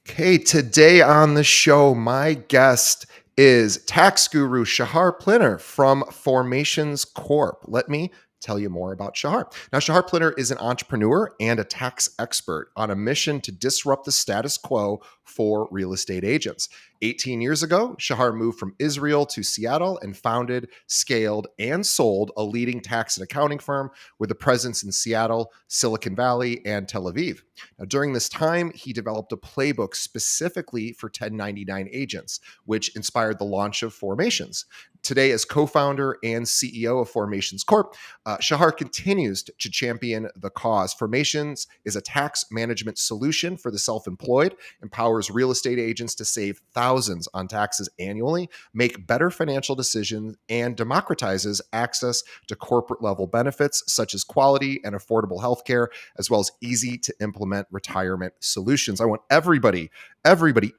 Okay, today on the show, my guest is tax guru Shahar Plinner from Formations Corp. Let me tell you more about Shahar. Now, Shahar Plinner is an entrepreneur and a tax expert on a mission to disrupt the status quo for real estate agents. 18 years ago, Shahar moved from Israel to Seattle and founded, scaled, and sold a leading tax and accounting firm with a presence in Seattle, Silicon Valley, and Tel Aviv. Now, during this time, he developed a playbook specifically for 1099 agents, which inspired the launch of Formations. Today, as co founder and CEO of Formations Corp., Shahar continues to champion the cause. Formations is a tax management solution for the self employed, empowers real estate agents to save thousands on taxes annually, make better financial decisions, and democratizes access to corporate level benefits such as quality and affordable healthcare, as well as easy to implement retirement solutions. I want everybody,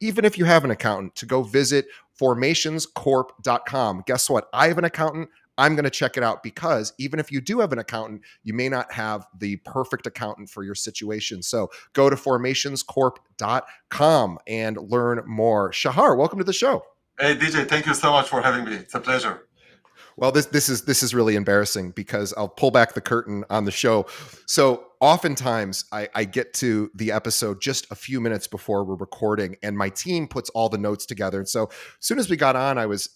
even if you have an accountant, to go visit formationscorp.com. Guess what? I have an accountant. I'm going to check it out because even if you do have an accountant, you may not have the perfect accountant for your situation. So go to formationscorp.com and learn more. Shahar, welcome to the show. Hey DJ, thank you so much for having me. It's a pleasure. Well, this is really embarrassing because I'll pull back the curtain on the show. So oftentimes I get to the episode just a few minutes before we're recording, and my team puts all the notes together. And so as soon as we got on, I was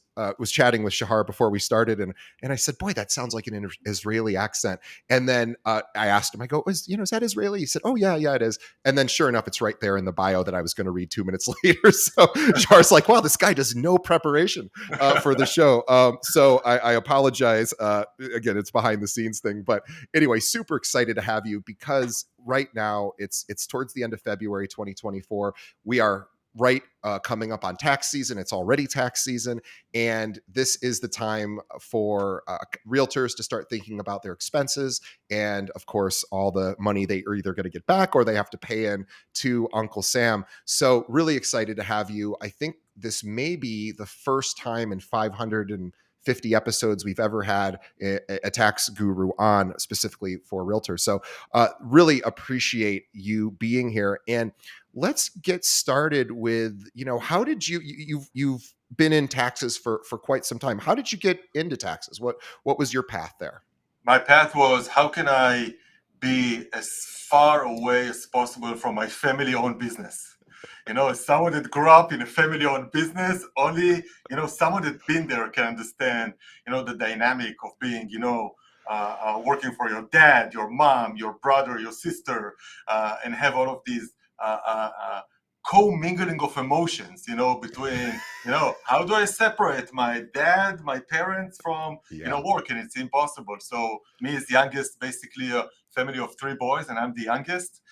chatting with Shahar before we started, and I said, "Boy, that sounds like an Israeli accent." And then I asked him, I go, "Is that Israeli?" He said, "Oh yeah, it is." And then sure enough, it's right there in the bio that I was going to read 2 minutes later. So Shahar's like, "Wow, this guy does no preparation for the show." So I apologize. Again, it's behind the scenes thing, but anyway, super excited to have you because right now it's towards the end of February 2024. We are right coming up on tax season. It's already tax season, and this is the time for realtors to start thinking about their expenses and, of course, all the money they are either going to get back or they have to pay in to Uncle Sam. So really excited to have you. I think this may be the first time in 550 episodes we've ever had a tax guru on specifically for realtors. So really appreciate you being here. And let's get started with, how did you've been in taxes for quite some time. How did you get into taxes? What was your path there? My path was how can I be as far away as possible from my family-owned business? As someone that grew up in a family-owned business, only, someone that been there can understand, the dynamic of being, working for your dad, your mom, your brother, your sister, and have all of these co-mingling of emotions, between, how do I separate my dad, my parents from, Yeah. work? And it's impossible. So me as the youngest, basically a family of three boys, and I'm the youngest.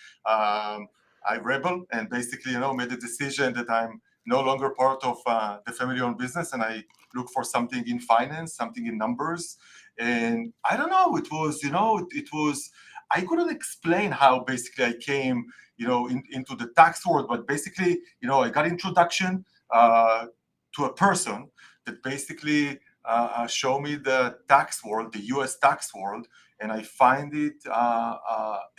I rebel and basically, made the decision that I'm no longer part of the family-owned business, and I look for something in finance, something in numbers. And I don't know, I couldn't explain how basically I came, into the tax world, but basically, I got introduction to a person that basically showed me the tax world, the U.S. tax world, and I find it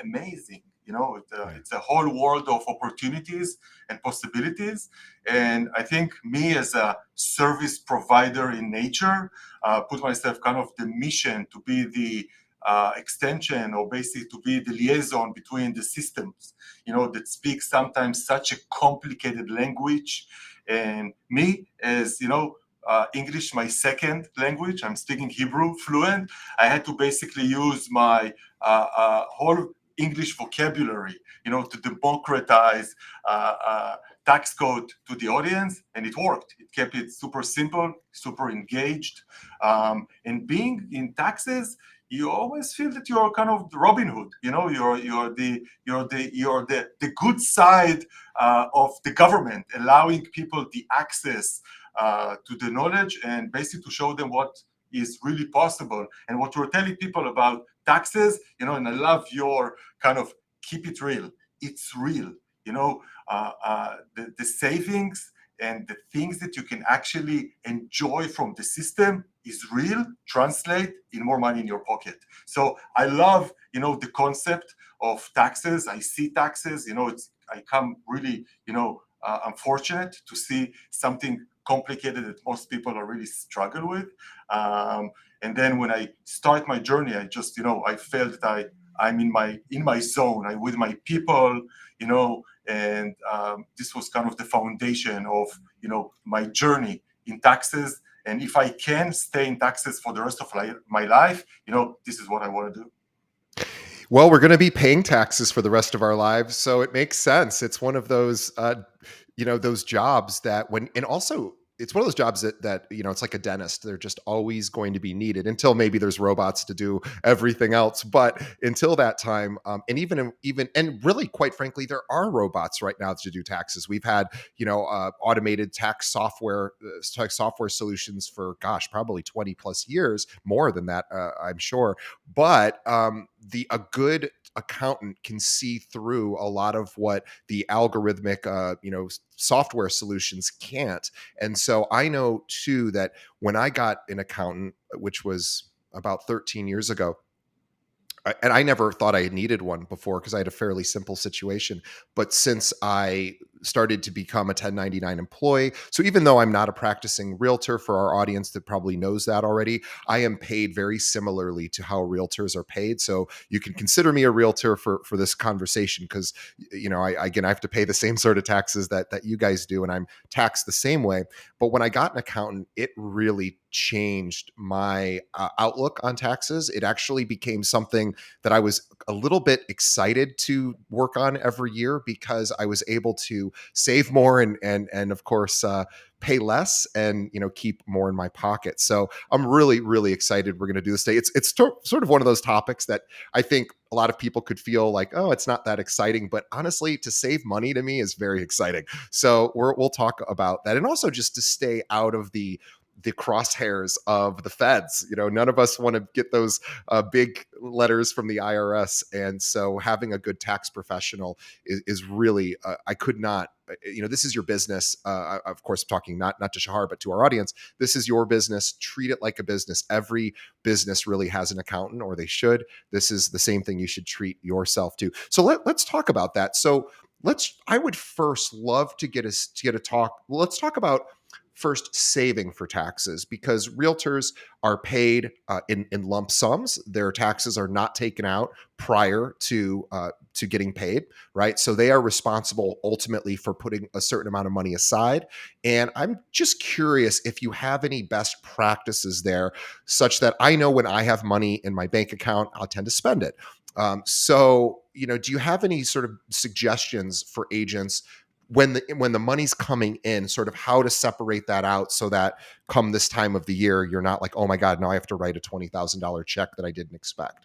amazing. Yeah. It's a whole world of opportunities and possibilities. And I think me as a service provider in nature, put myself kind of the mission to be the extension or basically to be the liaison between the systems, that speak sometimes such a complicated language. And me as, English, my second language, I'm speaking Hebrew fluent. I had to basically use my whole English vocabulary, to democratize tax code to the audience, and it worked. It kept it super simple, super engaged. And being in taxes, you always feel that you're kind of Robin Hood. You're the good side of the government, allowing people the access to the knowledge and basically to show them what is really possible and what you're telling people about taxes. And I love your kind of keep it real. It's real. The savings and the things that you can actually enjoy from the system is real, translate in more money in your pocket. So I love, the concept of taxes. I see taxes, I come really, I'm fortunate to see something complicated that most people are really struggle with. Um, and then when I start my journey, I just, I felt that I'm in my zone. I with my people, and this was kind of the foundation of my journey in taxes. And if I can stay in taxes for the rest of my life, this is what I want to do. Well, we're going to be paying taxes for the rest of our lives, so it makes sense. It's one of those, those jobs that and also it's one of those jobs that it's like a dentist. They're just always going to be needed until maybe there's robots to do everything else. But until that time, and and really, quite frankly, there are robots right now to do taxes. We've had automated tax software solutions for gosh, probably 20 plus years, more than that, I'm sure. But the a good accountant can see through a lot of what the algorithmic software solutions can't. And so I know too that when I got an accountant, which was about 13 years ago, and I never thought I had needed one before because I had a fairly simple situation. But since I started to become a 1099 employee, so even though I'm not a practicing realtor, for our audience that probably knows that already, I am paid very similarly to how realtors are paid. So you can consider me a realtor for this conversation because I have to pay the same sort of taxes that you guys do, and I'm taxed the same way. But when I got an accountant, it really changed my outlook on taxes. It actually became something that I was a little bit excited to work on every year because I was able to save more and of course pay less and keep more in my pocket. So I'm really really excited we're going to do this today. It's sort of one of those topics that I think a lot of people could feel like, oh, it's not that exciting, but honestly, to save money to me is very exciting. So we'll talk about that, and also just to stay out of the crosshairs of the feds. None of us want to get those big letters from the IRS. And so having a good tax professional is really, I could not, this is your business. Of course, I'm talking not to Shahar, but to our audience. This is your business. Treat it like a business. Every business really has an accountant, or they should. This is the same thing you should treat yourself to. So let's talk about that. So I would first love to get a talk. Let's talk about first saving for taxes, because realtors are paid in lump sums. Their taxes are not taken out prior to getting paid, right? So they are responsible ultimately for putting a certain amount of money aside. And I'm just curious if you have any best practices there, such that I know when I have money in my bank account, I'll tend to spend it. Do you have any sort of suggestions for agents when the money's coming in, sort of how to separate that out so that come this time of the year, you're not like, oh my God, now I have to write a $20,000 check that I didn't expect?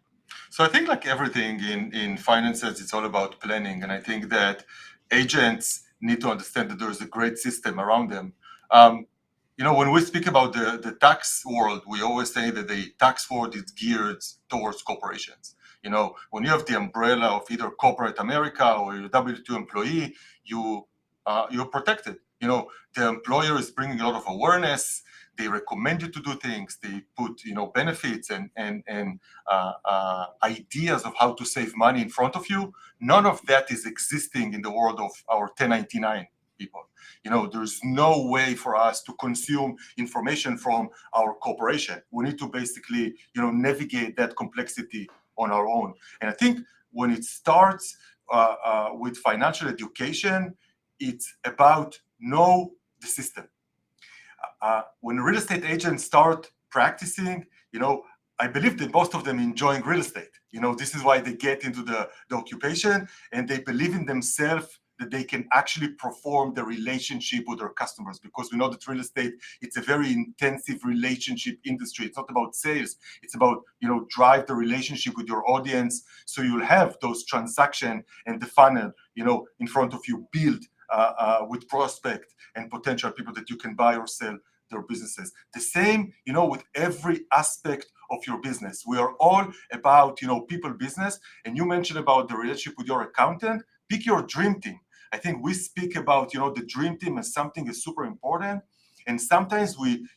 So I think like everything in finances, it's all about planning. And I think that agents need to understand that there's a great system around them. Um, when we speak about the tax world, we always say that the tax world is geared towards corporations. When you have the umbrella of either corporate America or your W-2 employee, you're protected. The employer is bringing a lot of awareness. They recommend you to do things. They put benefits and ideas of how to save money in front of you. None of that is existing in the world of our 1099 people. There's no way for us to consume information from our corporation. We need to basically navigate that complexity on our own. And I think when it starts with financial education, it's about know the system. When real estate agents start practicing, I believe that most of them enjoying real estate. This is why they get into the occupation, and they believe in themselves that they can actually perform the relationship with their customers, because we know that real estate, it's a very intensive relationship industry. It's not about sales. It's about, drive the relationship with your audience. So you'll have those transactions and the funnel, in front of you build with prospect and potential people that you can buy or sell their businesses. The same, with every aspect of your business. We are all about, people business. And you mentioned about the relationship with your accountant. Pick your dream team. I think we speak about, the dream team as something is super important. And sometimes we,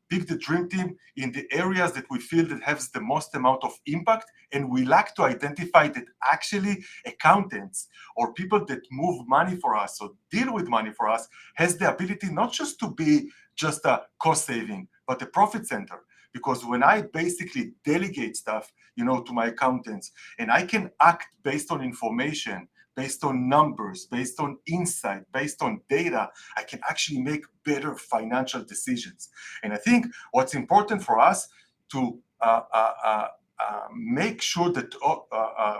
pick the dream team in the areas that we feel that has the most amount of impact, and we like to identify that actually accountants or people that move money for us or deal with money for us has the ability not just to be just a cost saving, but a profit center. Because when I basically delegate stuff, to my accountants, and I can act based on information, based on numbers, based on insight, based on data, I can actually make better financial decisions. And I think what's important for us to make sure that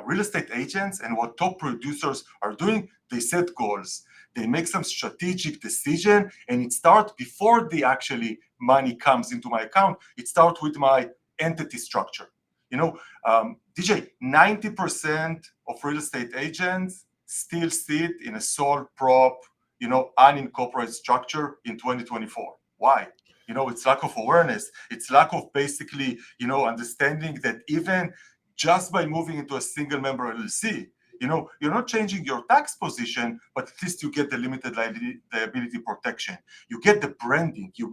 real estate agents and what top producers are doing, they set goals. They make some strategic decision, and it starts before the actually money comes into my account. It starts with my entity structure. DJ, 90% of real estate agents still sit in a sole prop, unincorporated structure in 2024. Why? It's lack of awareness. It's lack of basically, understanding that even just by moving into a single member LLC, you're not changing your tax position, but at least you get the limited liability protection. You get the branding. You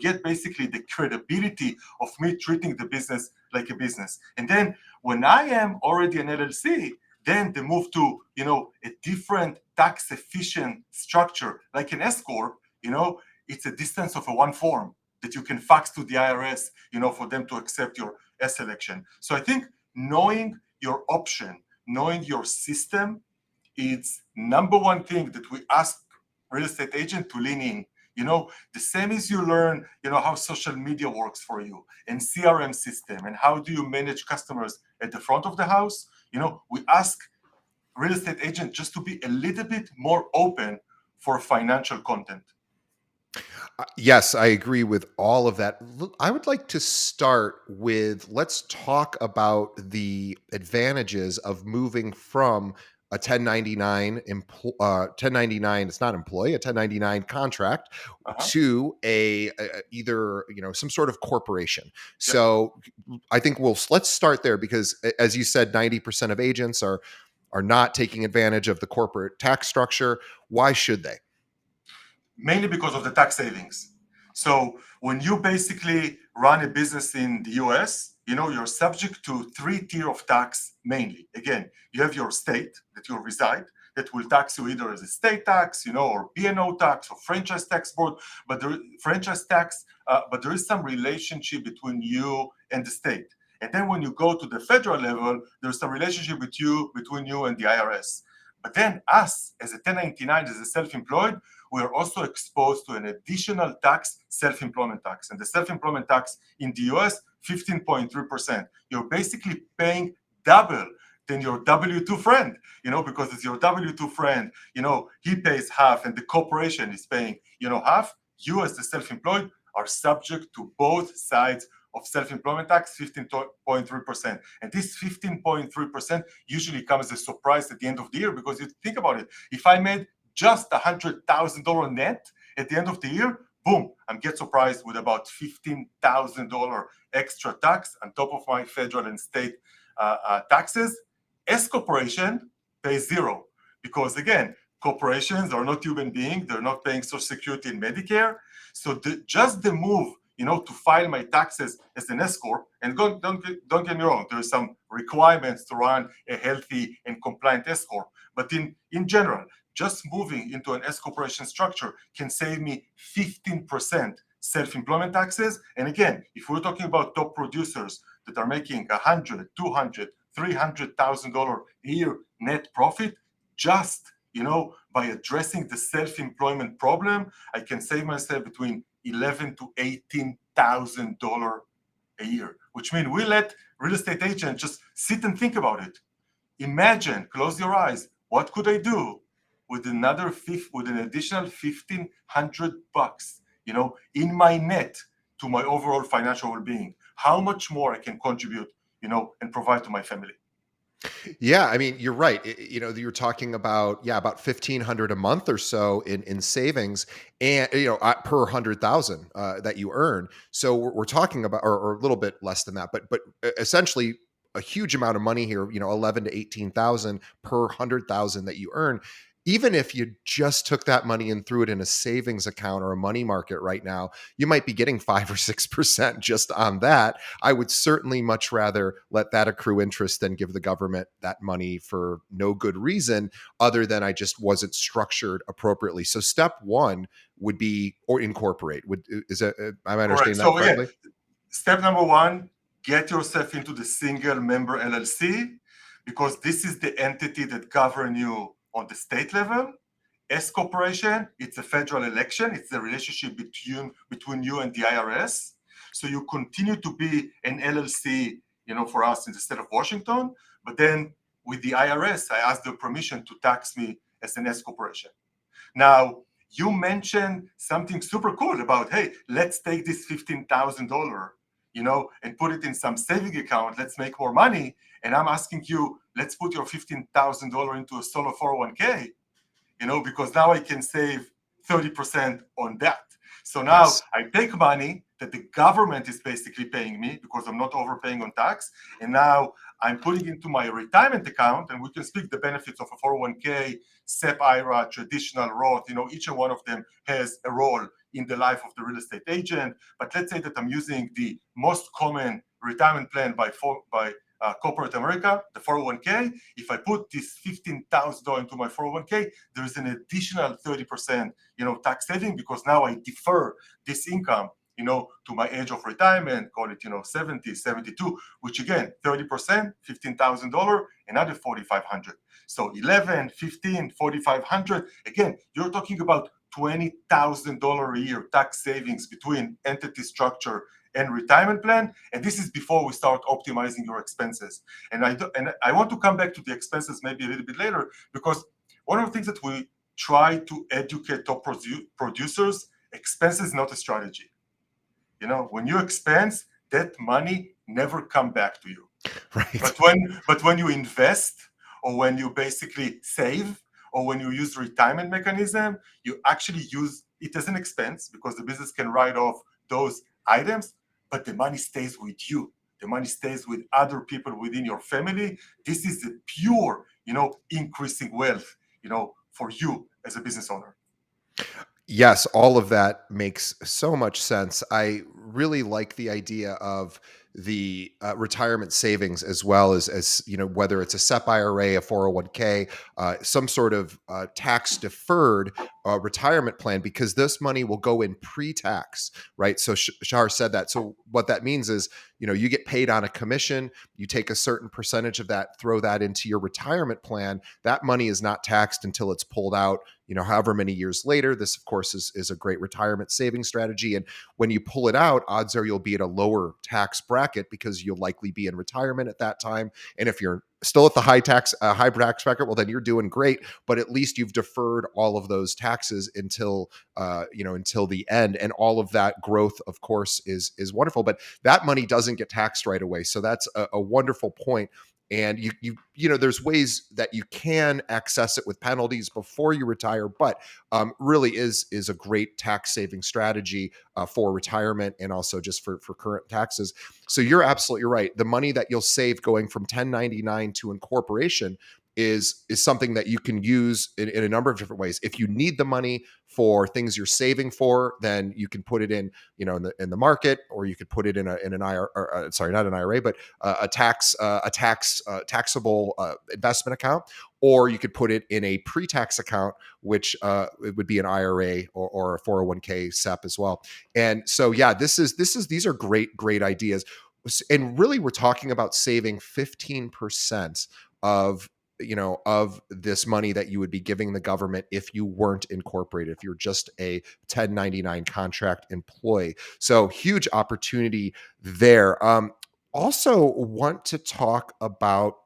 get basically the credibility of me treating the business like a business. And then when I am already an LLC, then the move to a different tax efficient structure like an S corp, it's a distance of a one form that you can fax to the IRS, for them to accept your S election. So I think knowing your option, knowing your system, it's number one thing that we ask real estate agent to lean in. The same as you learn, how social media works for you and CRM system and how do you manage customers at the front of the house. We ask real estate agent just to be a little bit more open for financial content. Yes, I agree with all of that. I would like to start with, let's talk about the advantages of moving from a 1099, it's not employee, a 1099 contract Uh-huh. to either, some sort of corporation. Yep. So I think let's start there because as you said, 90% of agents are not taking advantage of the corporate tax structure. Why should they? Mainly because of the tax savings. So when you basically run a business in the US, you're subject to three tier of tax mainly. Again, you have your state that you reside that will tax you either as a state tax, or B&O tax or franchise tax board, but but there is some relationship between you and the state. And then when you go to the federal level, there's some relationship between you and the IRS. But then us as a 1099, as a self-employed, we are also exposed to an additional tax, self-employment tax. And the self-employment tax in the US, 15.3%. You're basically paying double than your W-2 friend, because it's your W-2 friend, he pays half and the corporation is paying, half. You as the self-employed are subject to both sides of self-employment tax, 15.3%. And this 15.3% usually comes as a surprise at the end of the year, because you think about it. If I made just $100,000 net at the end of the year, boom, I'm get surprised with about $15,000 extra tax on top of my federal and state taxes. S corporation pays zero, because again, corporations are not human beings. They're not paying Social Security and Medicare. So just the move, to file my taxes as an S corp, and don't get me wrong, there are some requirements to run a healthy and compliant S corp. But in general, just moving into an S corporation structure can save me 15% self-employment taxes. And again, if we're talking about top producers that are making $100,000, $200,000, $300,000 a year net profit, just by addressing the self-employment problem, I can save myself between $11,000 to $18,000 a year, which means we let real estate agents just sit and think about it. Imagine, close your eyes, what could I do with an additional $1,500, in my net to my overall financial well-being? How much more I can contribute, and provide to my family? Yeah, I mean, you're right. You're talking about about 1,500 a month or so in savings, and per 100,000 that you earn. So we're talking about, or a little bit less than that, but essentially a huge amount of money here. 11 to 18,000 per 100,000 that you earn. even if you just took that money and threw it in a savings account or a money market right now, you might be getting 5 or 6% just on that. I would certainly much rather let that accrue interest than give the government that money for no good reason other than I just wasn't structured appropriately. So step one would be or incorporate. Would is that am I Correct. understanding that So again, correctly? step number one, get yourself into the single member LLC because this is the entity that govern you on the state level. S corporation, it's a federal election. It's the relationship between you and the IRS. So you continue to be an LLC, for us in the state of Washington. But then with the IRS, I asked their permission to tax me as an S corporation. Now, you mentioned something super cool about, hey, let's take this $15,000, and put it in some saving account. Let's make more money. And I'm asking you, let's put your $15,000 into a solo 401k, because now I can save 30% on that. So now Yes. I take money that the government is basically paying me because I'm not overpaying on tax. And now I'm putting into my retirement account, and we can speak the benefits of a 401k, SEP IRA, traditional Roth. Each and one of them has a role in the life of the real estate agent. But let's say that I'm using the most common retirement plan by corporate America, the 401k. If I put this $15,000 into my 401k, there is an additional 30%, tax saving because now I defer this income, to my age of retirement, call it, 70, 72, which again, 30%, $15,000, another 4,500. So 11, 15, 4,500. Again, you're talking about $20,000 a year tax savings between entity structure and retirement plan. And this is before we start optimizing your expenses. And I want to come back to the expenses maybe a little bit later, because one of the things that we try to educate top producers, expenses is not a strategy. When you expense, that money never come back to you. Right. But when you invest, or when you basically save, or when you use retirement mechanism, you actually use it as an expense because the business can write off those items, but the money stays with you. The money stays with other people within your family. This is the pure, increasing wealth, for you as a business owner. Yes, all of that makes so much sense. I really like the idea of the retirement savings as well as whether it's a SEP IRA, a 401k, some sort of tax deferred retirement plan, because this money will go in pre-tax, right? So Shahar said that. So what that means is, you get paid on a commission, you take a certain percentage of that, throw that into your retirement plan. That money is not taxed until it's pulled out, however many years later. This, of course, is a great retirement saving strategy. And when you pull it out, odds are you'll be at a lower tax bracket because you'll likely be in retirement at that time. And if you're still at the high tax bracket, well, then you're doing great. But at least you've deferred all of those taxes until until the end. And all of that growth, of course, is wonderful. But that money doesn't get taxed right away. So that's a wonderful point. And there's ways that you can access it with penalties before you retire, but really is a great tax saving strategy for retirement and also just for current taxes. So you're absolutely right. The money that you'll save going from 1099 to incorporation is something that you can use in a number of different ways. If you need the money for things you're saving for, then you can put it in, in the market, or you could put it in an IRA, sorry, not an IRA, but taxable investment account, or you could put it in a pre-tax account, which it would be an IRA or a 401k SEP as well. And so, yeah, these are great ideas. And really, we're talking about saving 15% of of this money that you would be giving the government if you weren't incorporated, if you're just a 1099 contract employee. So huge opportunity there. Also want to talk about,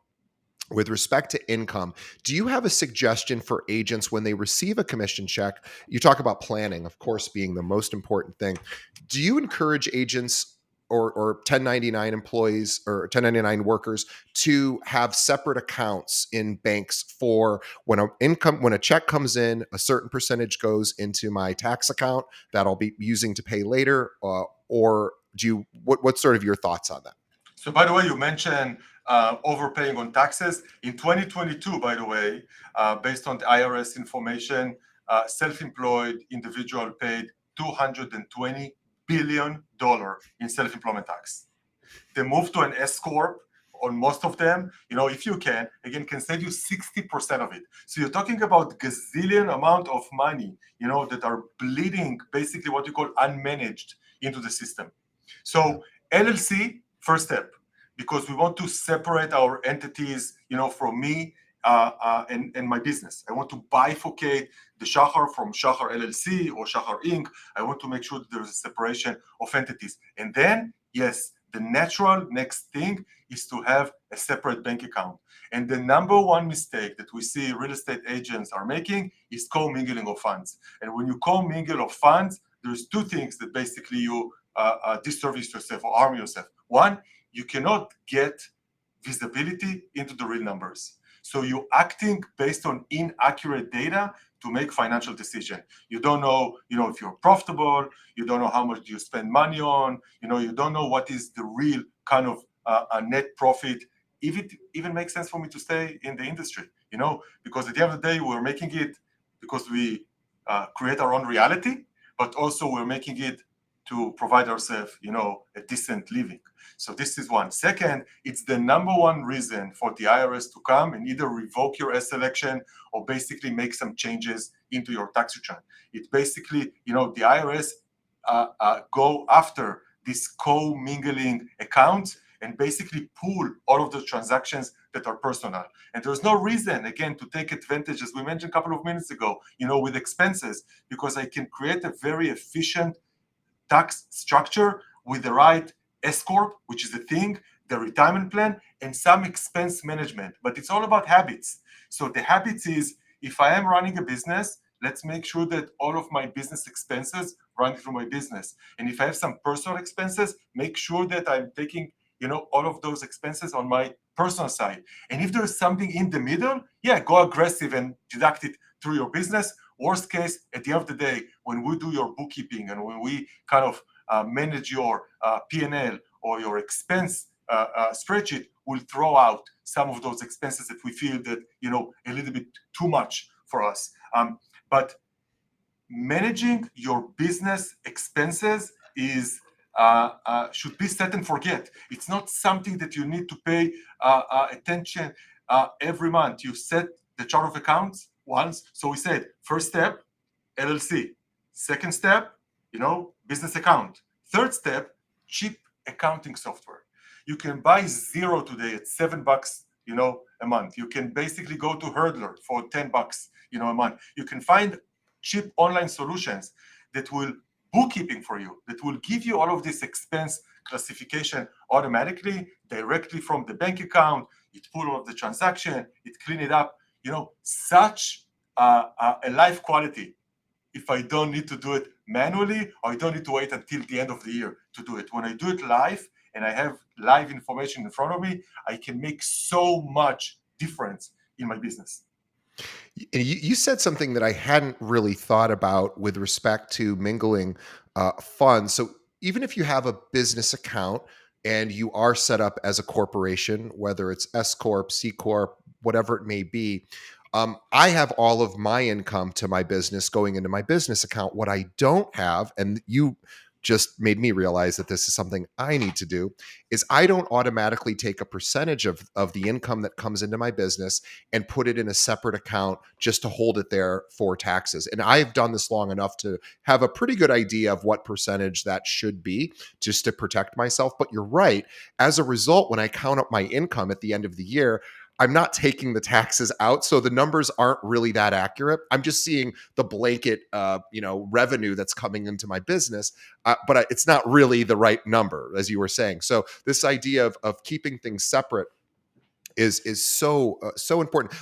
with respect to income, do you have a suggestion for agents when they receive a commission check? You talk about planning, of course, being the most important thing. Do you encourage agents or 1099 employees or 1099 workers to have separate accounts in banks for when a check comes in, a certain percentage goes into my tax account that I'll be using to pay later, or what's sort of your thoughts on that? So by the way, you mentioned overpaying on taxes. In 2022, by the way, based on the IRS information, self-employed individual paid $220 billion in self-employment tax. The move to an S corp on most of them, if you can, again, can save you 60% of it. So you're talking about gazillion amount of money, that are bleeding, basically what you call unmanaged, into the system. So LLC, first step, because we want to separate our entities, from me and my business. I want to bifurcate the Shahar from Shahar LLC or Shahar Inc. I want to make sure that there's a separation of entities. And then, yes, the natural next thing is to have a separate bank account. And the number one mistake that we see real estate agents are making is co-mingling of funds. And when you co-mingle of funds, there's two things that basically you disservice yourself or harm yourself. One, you cannot get visibility into the real numbers. So you're acting based on inaccurate data to make financial decision. You don't know, if you're profitable. You don't know how much you spend money on. You don't know what is the real kind of a net profit. If it even makes sense for me to stay in the industry, because at the end of the day, we're making it because we create our own reality, but also we're making it to provide ourselves, a decent living. So this is one. Second, it's the number one reason for the IRS to come and either revoke your S election or basically make some changes into your tax return. It basically, the IRS go after these co-mingling accounts and basically pool all of the transactions that are personal. And there's no reason, again, to take advantage, as we mentioned a couple of minutes ago, with expenses, because I can create a very efficient tax structure with the right S corp, which is the thing, the retirement plan, and some expense management. But it's all about habits. So the habits is, if I am running a business, let's make sure that all of my business expenses run through my business. And if I have some personal expenses, make sure that I'm taking, all of those expenses on my personal side. And if there's something in the middle, yeah, go aggressive and deduct it through your business. Worst case, at the end of the day, when we do your bookkeeping and when we kind of manage your P&L or your expense spreadsheet, we'll throw out some of those expenses that we feel that, a little bit too much for us. But managing your business expenses is should be set and forget. It's not something that you need to pay attention every month. You set the chart of accounts once. So we said, first step, LLC. Second step, business account. Third step, cheap accounting software. You can buy Zero today at $7, a month. You can basically go to Hurdler for $10, a month. You can find cheap online solutions that will bookkeeping for you, that will give you all of this expense classification automatically, directly from the bank account. It pull all of the transaction, it clean it up. Such a life quality if I don't need to do it manually, or I don't need to wait until the end of the year to do it. When I do it live and I have live information in front of me, I can make so much difference in my business. You said something that I hadn't really thought about with respect to mingling funds. So even if you have a business account and you are set up as a corporation, whether it's S corp, C corp, whatever it may be, I have all of my income to my business going into my business account. What I don't have, and you just made me realize that this is something I need to do, is I don't automatically take a percentage of the income that comes into my business and put it in a separate account just to hold it there for taxes. And I've done this long enough to have a pretty good idea of what percentage that should be just to protect myself. But you're right. As a result, when I count up my income at the end of the year, I'm not taking the taxes out, so the numbers aren't really that accurate. I'm just seeing the blanket, revenue that's coming into my business, but it's not really the right number, as you were saying. So this idea of keeping things separate is so important.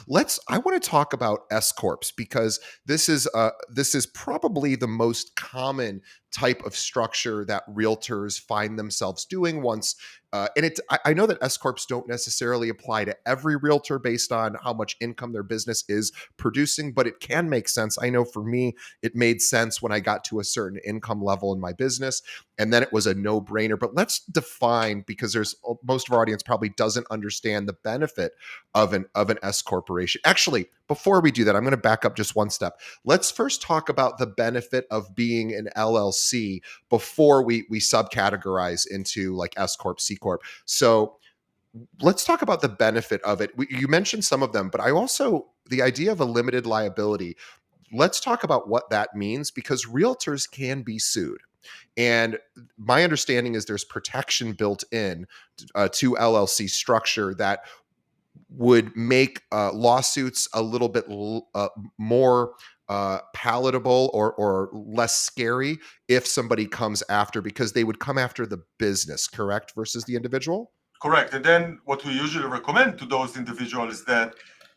I want to talk about S corps because this is probably the most common type of structure that realtors find themselves doing once. I know that S corps don't necessarily apply to every realtor based on how much income their business is producing, but it can make sense. I know for me, it made sense when I got to a certain income level in my business, and then it was a no-brainer. But let's define, because there's most of our audience probably doesn't understand the benefit of an S corporation. Actually, before we do that, I'm going to back up just one step. Let's first talk about the benefit of being an LLC before we subcategorize into like S corp, C corp. So let's talk about the benefit of it. You mentioned some of them, but I also, the idea of a limited liability. Let's talk about what that means, because realtors can be sued. And my understanding is there's protection built in to LLC structure that would make lawsuits a little bit more palatable, or less scary if somebody comes after, because they would come after the business, correct, versus the individual. Correct. And then what we usually recommend to those individuals is that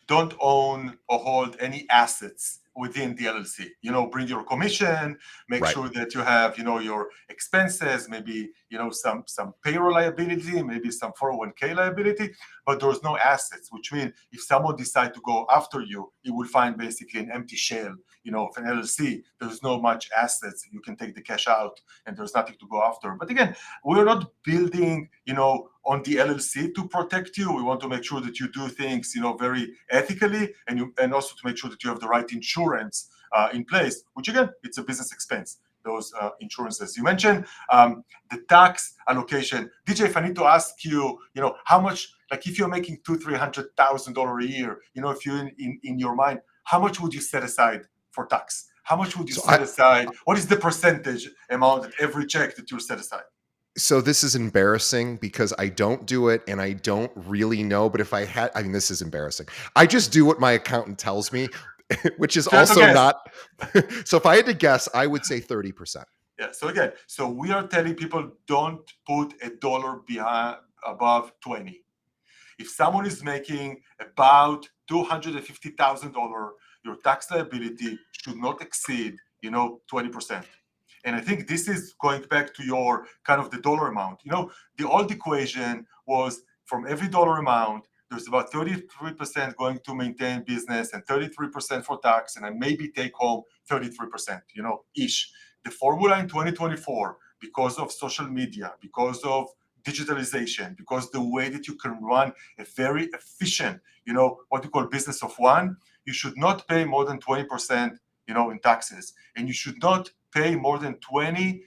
don't own or hold any assets within the LLC. Bring your commission, make Right. sure that you have, your expenses, maybe, some payroll liability, maybe some 401k liability, but there's no assets, which means if someone decide to go after you, you will find basically an empty shell, of an LLC. There's no much assets. You can take the cash out and there's nothing to go after. But again, we're not building, on the LLC to protect you. We want to make sure that you do things, very ethically, and also to make sure that you have the right insurance in place, which again, it's a business expense. Those insurances you mentioned, the tax allocation. DJ, if I need to ask you, how much, like if you're making $200,000-300,000 a year, if you in your mind, how much would you set aside for tax? How much would you So set aside? What is the percentage amount at every check that you set aside? so this is embarrassing because I don't do it and I don't really know. But if I had, I mean, this is embarrassing. I just do what my accountant tells me, which is So you have to also guess. not. So if I had to guess, I would say 30%. Yeah. So again, so we are telling people don't put a dollar behind above 20. If someone is making about $250,000, your tax liability should not exceed, 20%. And I think this is going back to your kind of the dollar amount. The old equation was from every dollar amount, there's about 33% going to maintain business and 33% for tax, and I maybe take home 33%, ish. The formula in 2024, because of social media, because of digitalization, because the way that you can run a very efficient, what you call business of one, you should not pay more than 20%, in taxes, and you should not pay more than 20%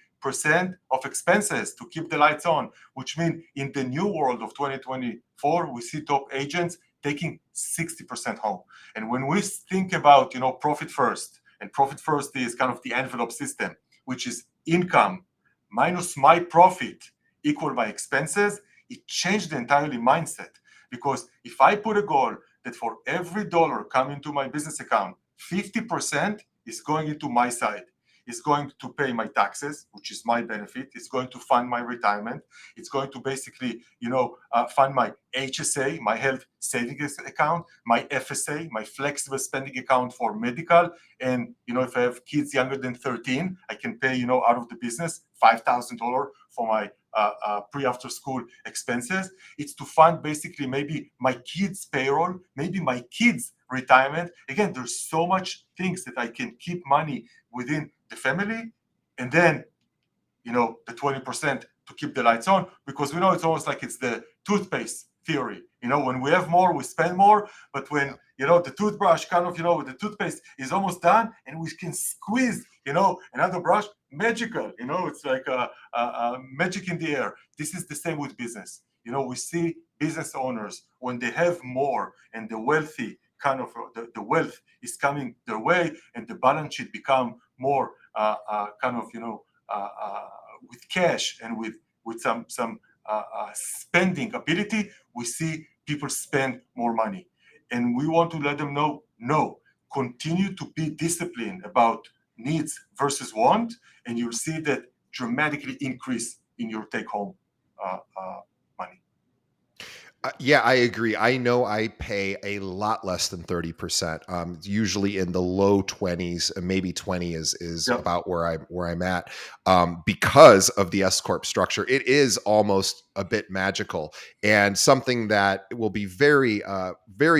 of expenses to keep the lights on, which means in the new world of 2024, we see top agents taking 60% home. And when we think about, profit first, and profit first is kind of the envelope system, which is income minus my profit equal my expenses, it changed the entirely mindset. Because if I put a goal that for every dollar coming to my business account, 50% is going into my side, is going to pay my taxes, which is my benefit. It's going to fund my retirement. It's going to basically, fund my HSA, my health savings account, my FSA, my flexible spending account for medical. And, if I have kids younger than 13, I can pay, out of the business $5,000 for my pre-after school expenses. It's to fund basically maybe my kids' payroll, maybe my kids' retirement. Again, there's so much things that I can keep money within the family, and then the 20% to keep the lights on, because we know it's almost like it's the toothpaste theory. When we have more, we spend more, but when the toothbrush kind of the toothpaste is almost done and we can squeeze another brush, magical. It's like a magic in the air. This is the same with business. We see business owners when they have more and the wealthy kind of the wealth is coming their way and the balance sheet become more kind of with cash and with some spending ability, we see people spend more money. And we want to let them know, no, continue to be disciplined about needs versus want, and you'll see that dramatically increase in your take home money. Yeah, I agree. I know I pay a lot less than 30%. Usually in the low 20s, and maybe 20 is Yep. about where I'm at. Because of the S corp structure. It is almost a bit magical, and something that will be very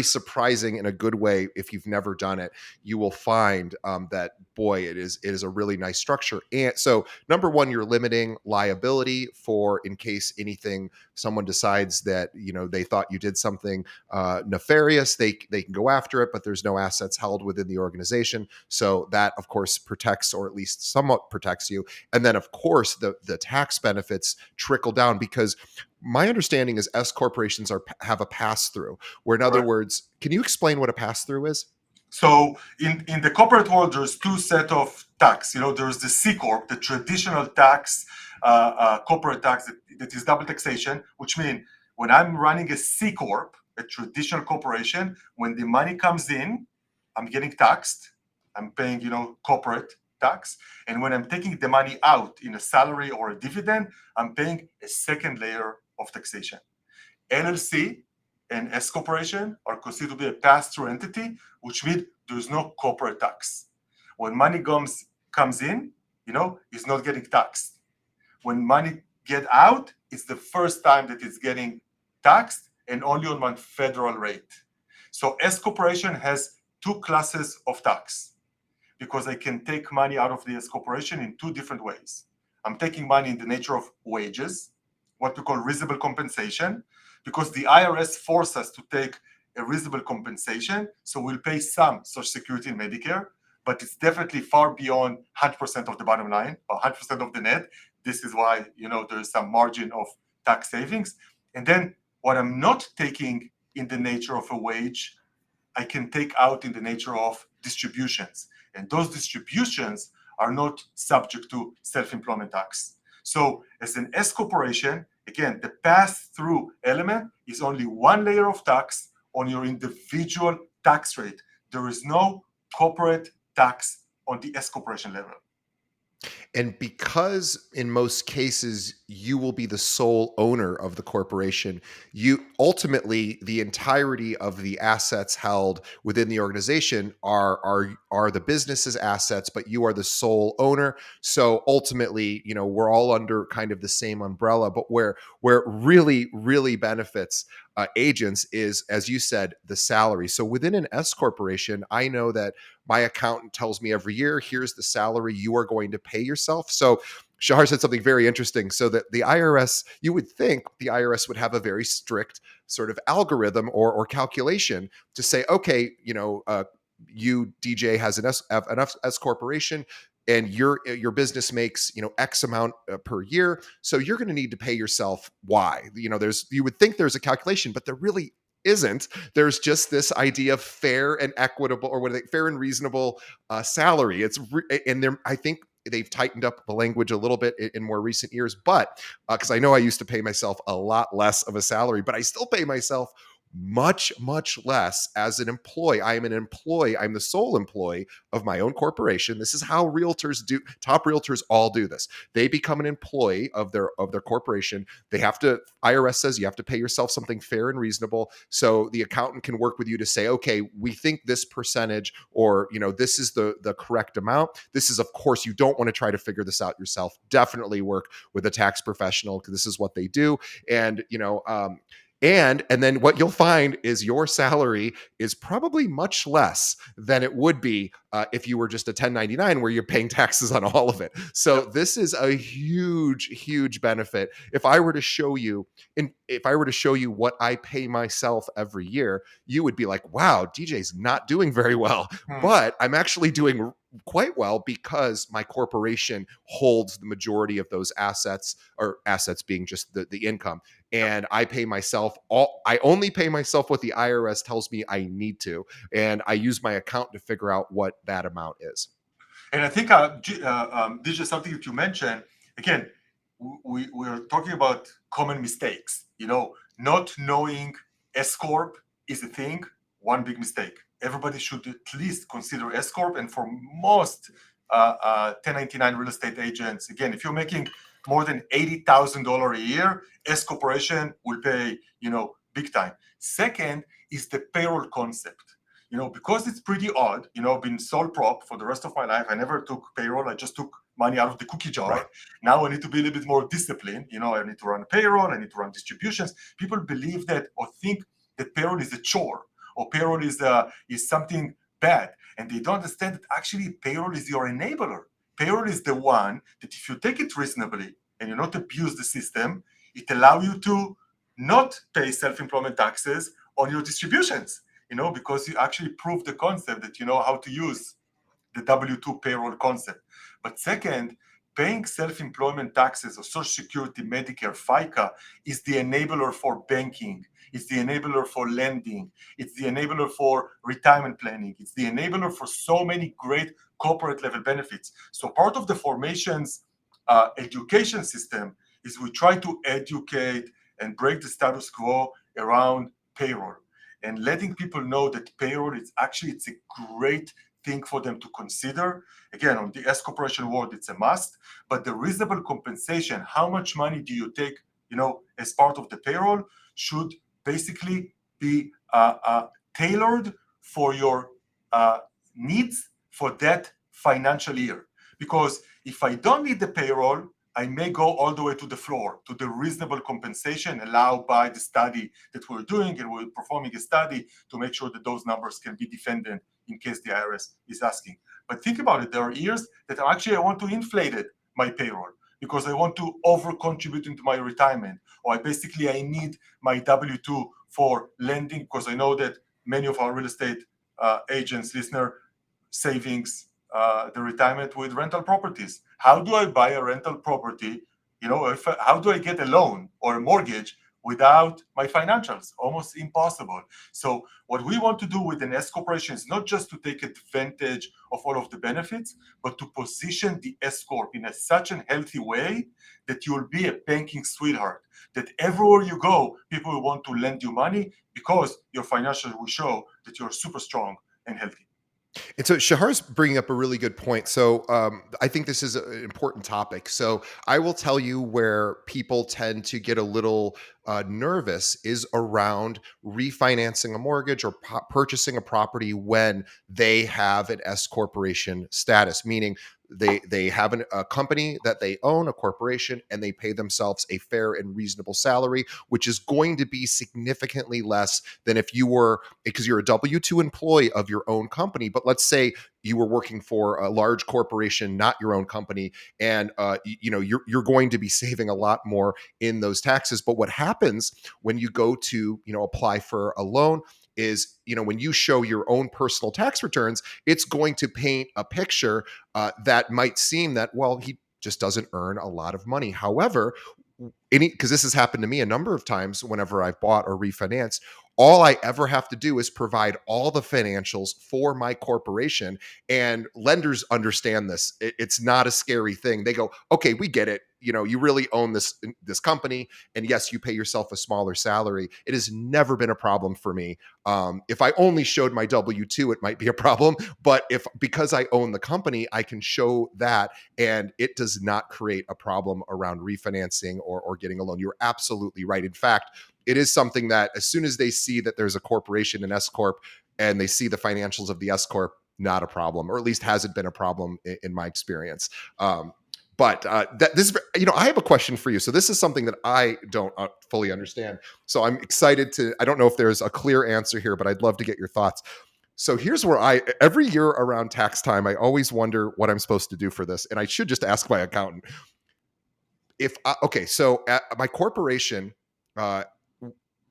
surprising in a good way. If you've never done it, you will find that, boy, it is a really nice structure. And so, number one, you're limiting liability for in case anything, someone decides that they thought you did something nefarious, they can go after it, but there's no assets held within the organization, so that of course protects, or at least somewhat protects you. And then of course the tax benefits trickle down, because my understanding is S corporations have a pass through, where in other Correct. words, can you explain what a pass through is? So in the corporate world, there's two set of tax. There's the C corp, the traditional tax, corporate tax that is double taxation, which means when I'm running a C corp, a traditional corporation, when the money comes in, I'm getting taxed. I'm paying, corporate tax. And when I'm taking the money out in a salary or a dividend, I'm paying a second layer of taxation. LLC and S corporation are considered to be a pass-through entity, which means there's no corporate tax. When money comes in, it's not getting taxed. When money get out, it's the first time that it's getting taxed, and only on one federal rate. So S corporation has two classes of tax, because I can take money out of the S corporation in two different ways. I'm taking money in the nature of wages, what we call reasonable compensation, because the IRS forced us to take a reasonable compensation, so we'll pay some Social Security and Medicare, but it's definitely far beyond 100% of the bottom line or 100% of the net. This is why there's some margin of tax savings. And then what I'm not taking in the nature of a wage, I can take out in the nature of distributions. And those distributions are not subject to self-employment tax. So as an S corporation, again, the pass-through element is only one layer of tax on your individual tax rate. There is no corporate tax on the S corporation level. And because in most cases you will be the sole owner of the corporation, you ultimately, the entirety of the assets held within the organization are the business's assets, but you are the sole owner. So ultimately, we're all under kind of the same umbrella. But where it really benefits agents is, as you said, the salary. So within an S corporation, I know that my accountant tells me every year, here's the salary you are going to pay yourself. So Shahar said something very interesting. So that the IRS, you would think the IRS would have a very strict sort of algorithm or calculation to say, okay, you DJ has an S corporation, and your business makes X amount per year, so you're going to need to pay yourself Y. You would think there's a calculation, but there really isn't. There's just this idea of fair and equitable, or what are they, fair and reasonable salary. And there, I think they've tightened up the language a little bit in more recent years, but because I know I used to pay myself a lot less of a salary, but I still pay myself much less as an employee. I am an employee. I'm the sole employee of my own corporation. This is how realtors do. Top realtors all do this. They become an employee of their corporation. They have to, IRS says you have to pay yourself something fair and reasonable. So the accountant can work with you to say, okay, we think this percentage, or this is the correct amount. This is, of course, you don't want to try to figure this out yourself. Definitely work with a tax professional, because this is what they do. And and then what you'll find is your salary is probably much less than it would be if you were just a 1099, where you're paying taxes on all of it. So Yep. this is a huge benefit. If I were to show you what I pay myself every year, you would be like, wow, DJ's not doing very well. Hmm. But I'm actually doing quite well, because my corporation holds the majority of those assets, or assets being just the income. Yep. And I only pay myself what the IRS tells me I need to, and I use my account to figure out what that amount is. And I think this is something that you mentioned. Again, we're talking about common mistakes. Not knowing S corp is a thing. One big mistake. Everybody should at least consider S corp. And for most 1099 real estate agents, again, if you're making more than $80,000 a year, S corporation will pay big time. Second is the payroll concept. Because it's pretty odd, been sole prop for the rest of my life. I never took payroll. I just took money out of the cookie Right. jar. Now I need to be a little bit more disciplined. I need to run payroll. I need to run distributions. People believe that or think that payroll is a chore or payroll is something bad. And they don't understand that actually payroll is your enabler. Payroll is the one that if you take it reasonably and you not abuse the system, it allows you to not pay self-employment taxes on your distributions, because you actually prove the concept that you know how to use the W-2 payroll concept. But second, paying self-employment taxes or Social Security, Medicare, FICA is the enabler for banking. It's the enabler for lending. It's the enabler for retirement planning. It's the enabler for so many great corporate level benefits. So part of the formation's education system is we try to educate and break the status quo around payroll and letting people know that payroll it's a great thing for them to consider. Again, on the S corporation world, it's a must, but the reasonable compensation, how much money do you take, as part of the payroll, should basically be tailored for your needs for that financial year. Because if I don't need the payroll, I may go all the way to the floor, to the reasonable compensation allowed by the study that we're doing, and we're performing a study to make sure that those numbers can be defended in case the IRS is asking. But think about it, there are years that I want to inflate my payroll because I want to over contribute into my retirement, or I need my W-2 for lending because I know that many of our real estate agents, listener, savings, the retirement with rental properties. How do I buy a rental property? How do I get a loan or a mortgage without my financials? Almost impossible. So what we want to do with an S corporation is not just to take advantage of all of the benefits, but to position the S corp in such a healthy way that you will be a banking sweetheart. That everywhere you go, people will want to lend you money because your financials will show that you're super strong and healthy. And so Shahar's bringing up a really good point. So I think this is an important topic. So I will tell you where people tend to get a little nervous is around refinancing a mortgage or purchasing a property when they have an S corporation status, meaning they have a company that they own, a corporation, and they pay themselves a fair and reasonable salary, which is going to be significantly less than if you were, because you're a W-2 employee of your own company. But let's say you were working for a large corporation, not your own company, and you're going to be saving a lot more in those taxes. But what happens when you go to apply for a loan is, when you show your own personal tax returns, it's going to paint a picture that might seem that, well, he just doesn't earn a lot of money. However, because this has happened to me a number of times whenever I've bought or refinanced, all I ever have to do is provide all the financials for my corporation. And lenders understand this. It's not a scary thing. They go, okay, we get it. You really own this company, and yes, you pay yourself a smaller salary. It has never been a problem for me. If I only showed my W-2, it might be a problem. But because I own the company, I can show that, and it does not create a problem around refinancing or getting a loan. You're absolutely right. In fact, it is something that as soon as they see that there's a corporation, an S corp, and they see the financials of the S corp, not a problem, or at least hasn't been a problem in my experience. But I have a question for you. So this is something that I don't fully understand. So I'm excited I don't know if there's a clear answer here, but I'd love to get your thoughts. So here's where every year around tax time, I always wonder what I'm supposed to do for this. And I should just ask my accountant. So at my corporation, uh,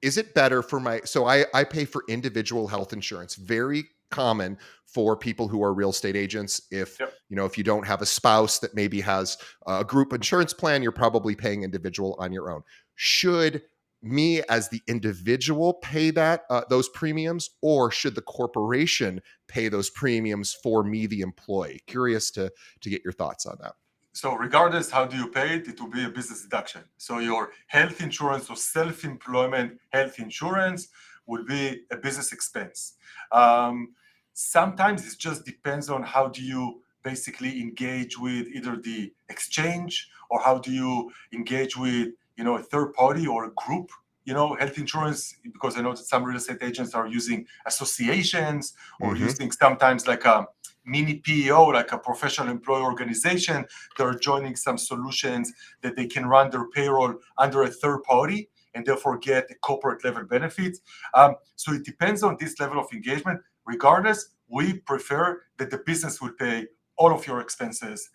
is it better for I pay for individual health insurance, very common for people who are real estate agents. Yep. If you don't have a spouse that maybe has a group insurance plan, you're probably paying individual on your own. Should me as the individual pay those premiums, or should the corporation pay those premiums for me, the employee? Curious to get your thoughts on that. So regardless how do you pay it, it will be a business deduction. So your health insurance or self-employment health insurance will be a business expense. Sometimes it just depends on how do you basically engage with either the exchange or how do you engage with a third party or a group health insurance, because I know that some real estate agents are using associations or Hmm. using sometimes like a mini PEO, like a professional employee organization. They're joining some solutions that they can run their payroll under a third party and therefore get corporate level benefits. So it depends on this level of engagement. Regardless, we prefer that the business will pay all of your expenses,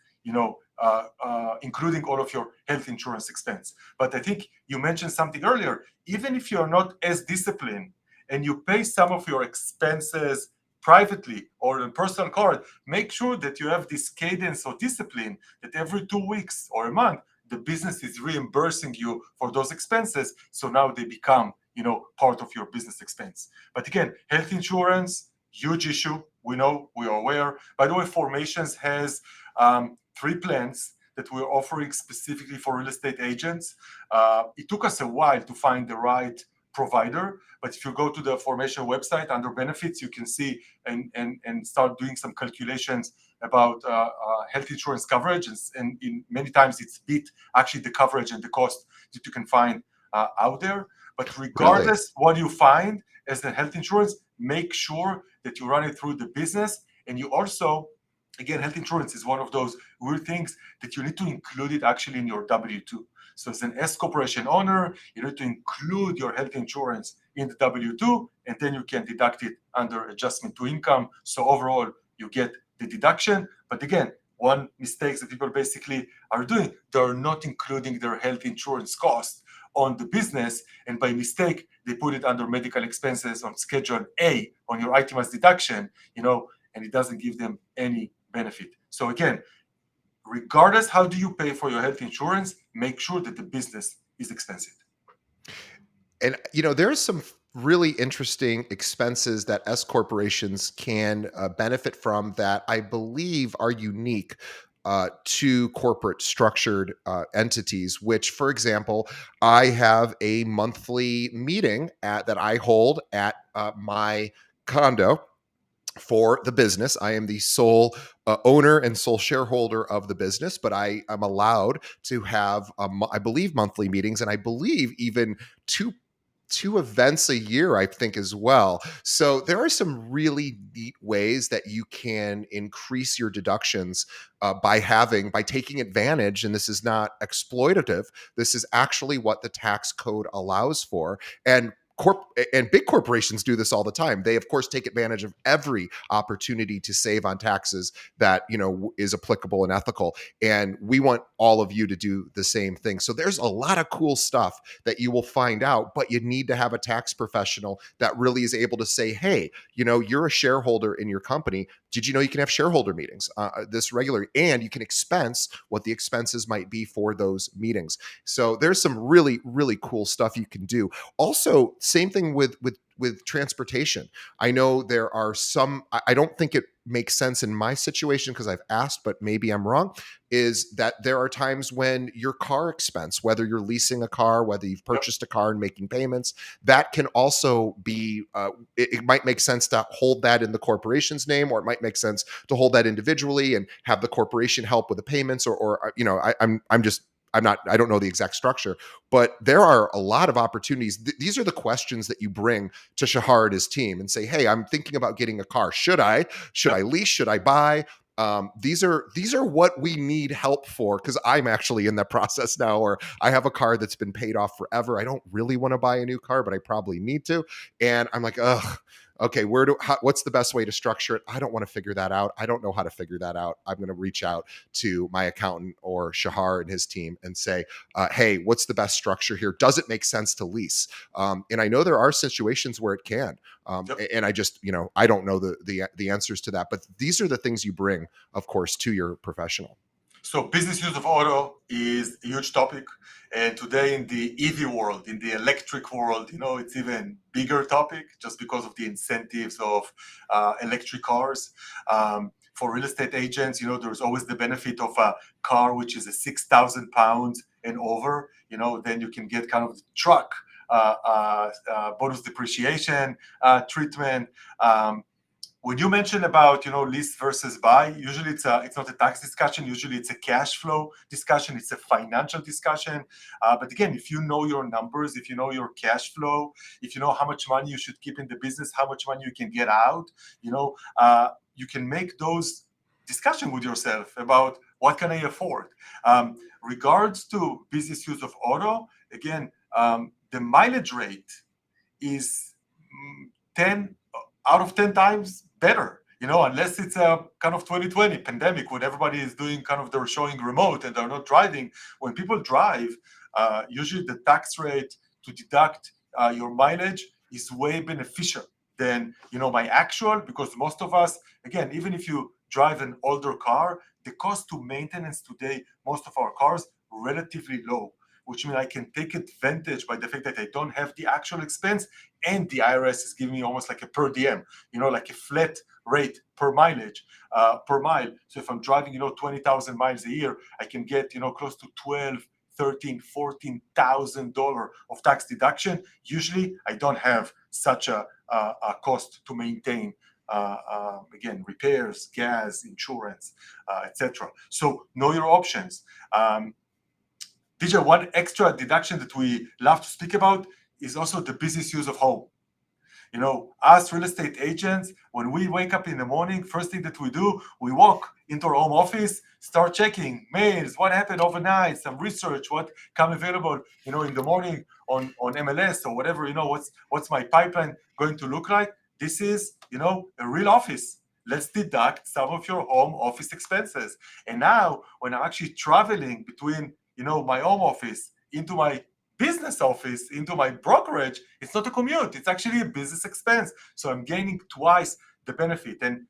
including all of your health insurance expense. But I think you mentioned something earlier. Even if you're not as disciplined and you pay some of your expenses privately or on personal card, make sure that you have this cadence or discipline that every 2 weeks or a month, the business is reimbursing you for those expenses. So now they become, part of your business expense. But again, health insurance, huge issue. We know, we are aware. By the way, Formations has 3 plans that we're offering specifically for real estate agents. It took us a while to find the right provider, but if you go to the Formation website under benefits, you can see and start doing some calculations about health insurance coverage, and in many times it's beat actually the coverage and the cost that you can find out there. But Really? regardless what you find as the health insurance, make sure that you run it through the business. And you also, again, health insurance is one of those weird things that you need to include it actually in your W-2. So as an S corporation owner, you need to include your health insurance in the W-2, and then you can deduct it under adjustment to income. So overall, you get the deduction. But again, one mistake that people basically are doing, they're not including their health insurance cost on the business, and by mistake, they put it under medical expenses on Schedule A on your itemized deduction, and it doesn't give them any benefit. So again, regardless how do you pay for your health insurance, make sure that the business is expensive. And there's some really interesting expenses that S corporations can benefit from that I believe are unique to corporate structured entities. Which, for example, I have a monthly meeting that I hold at my condo for the business. I am the sole owner and sole shareholder of the business, but I am allowed to have, I believe, monthly meetings, and I believe even two events a year, I think, as well. So there are some really neat ways that you can increase your deductions by taking advantage. And this is not exploitative. This is actually what the tax code allows for. And big corporations do this all the time. They of course take advantage of every opportunity to save on taxes that is applicable and ethical. And we want all of you to do the same thing. So there's a lot of cool stuff that you will find out, but you need to have a tax professional that really is able to say, hey, you're a shareholder in your company. Did you know you can have shareholder meetings this regularly, and you can expense what the expenses might be for those meetings? So there's some really, really cool stuff you can do. Also, same thing with transportation. I know there are some, I don't think it makes sense in my situation because I've asked, but maybe I'm wrong, is that there are times when your car expense, whether you're leasing a car, whether you've Yep. purchased a car and making payments, that can also be, it might make sense to hold that in the corporation's name, or it might make sense to hold that individually and have the corporation help with the payments, or I don't know the exact structure, but there are a lot of opportunities. These are the questions that you bring to Shahar and his team and say, hey, I'm thinking about getting a car. Should I Yep. lease? Should I buy? These are what we need help for, because I'm actually in that process now, or I have a car that's been paid off forever. I don't really want to buy a new car, but I probably need to. And I'm like, ugh, okay, what's the best way to structure it? I don't want to figure that out. I don't know how to figure that out. I'm going to reach out to my accountant or Shahar and his team and say, hey, what's the best structure here? Does it make sense to lease? And I know there are situations where it can. Yep. And I just, I don't know the answers to that. But these are the things you bring, of course, to your professional. So business use of auto is a huge topic. And today in the EV world, in the electric world, it's even bigger topic just because of the incentives of electric cars. For real estate agents, there's always the benefit of a car which is a 6,000 pounds and over. Then you can get kind of the truck bonus depreciation treatment. when you mention about lease versus buy, usually it's not a tax discussion. Usually it's a cash flow discussion. It's a financial discussion. But again, if you know your numbers, if you know your cash flow, if you know how much money you should keep in the business, how much money you can get out, you can make those discussion with yourself about what can I afford. Regards to business use of auto, again, the mileage rate is 10 out of 10 times better, unless it's a kind of 2020 pandemic when everybody is doing kind of they're showing remote and they're not driving. When people drive, usually the tax rate to deduct your mileage is way beneficial than my actual, because most of us, again, even if you drive an older car, the cost to maintenance today, most of our cars relatively low, which means I can take advantage by the fact that I don't have the actual expense, and the IRS is giving me almost like a per diem, like a flat rate per mileage, per mile. So if I'm driving, 20,000 miles a year, I can get, close to 12, 13, $14,000 of tax deduction. Usually I don't have such a cost to maintain, again, repairs, gas, insurance, etc. So know your options. DJ, one extra deduction that we love to speak about is also the business use of home. Us real estate agents, when we wake up in the morning, first thing that we do, we walk into our home office, start checking mails, what happened overnight, some research, what come available, in the morning on MLS or whatever, what's my pipeline going to look like. This is, a real office. Let's deduct some of your home office expenses. And now, when I'm actually traveling between, my home office into my business office, into my brokerage, it's not a commute. It's actually a business expense. So I'm gaining twice the benefit. And,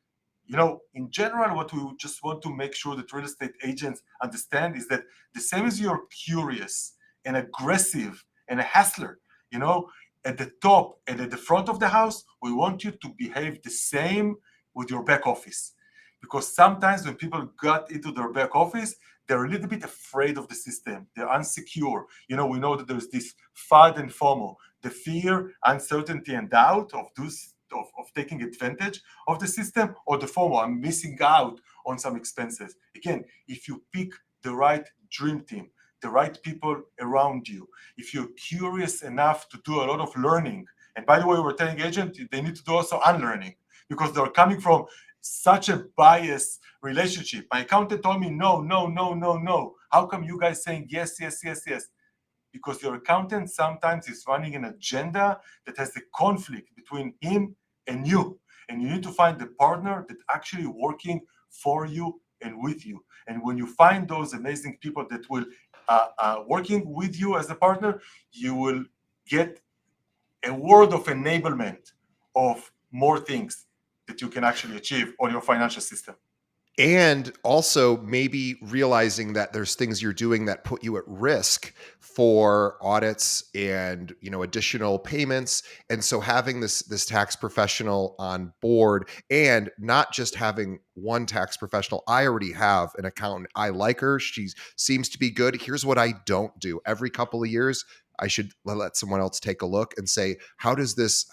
in general, what we just want to make sure that real estate agents understand is that the same as you're curious and aggressive and a hustler, at the top and at the front of the house, we want you to behave the same with your back office. Because sometimes when people got into their back office, they're a little bit afraid of the system. They're unsecure. We know that there's this FUD and FOMO, the fear, uncertainty, and doubt of taking advantage of the system, or the FOMO, I'm missing out on some expenses. Again, if you pick the right dream team, the right people around you, if you're curious enough to do a lot of learning, and by the way, we're telling agents they need to do also unlearning, because they're coming from such a biased relationship. My accountant told me no, no, no, no, no. How come you guys saying yes, yes, yes, yes? Because your accountant sometimes is running an agenda that has a conflict between him and you. And you need to find the partner that actually working for you and with you. And when you find those amazing people that will working with you as a partner, you will get a world of enablement of more things that you can actually achieve on your financial system. And also maybe realizing that there's things you're doing that put you at risk for audits and additional payments. And so having this tax professional on board, and not just having one tax professional. I already have an accountant. I like her. She seems to be good. Here's what I don't do. Every couple of years, I should let someone else take a look and say, how does this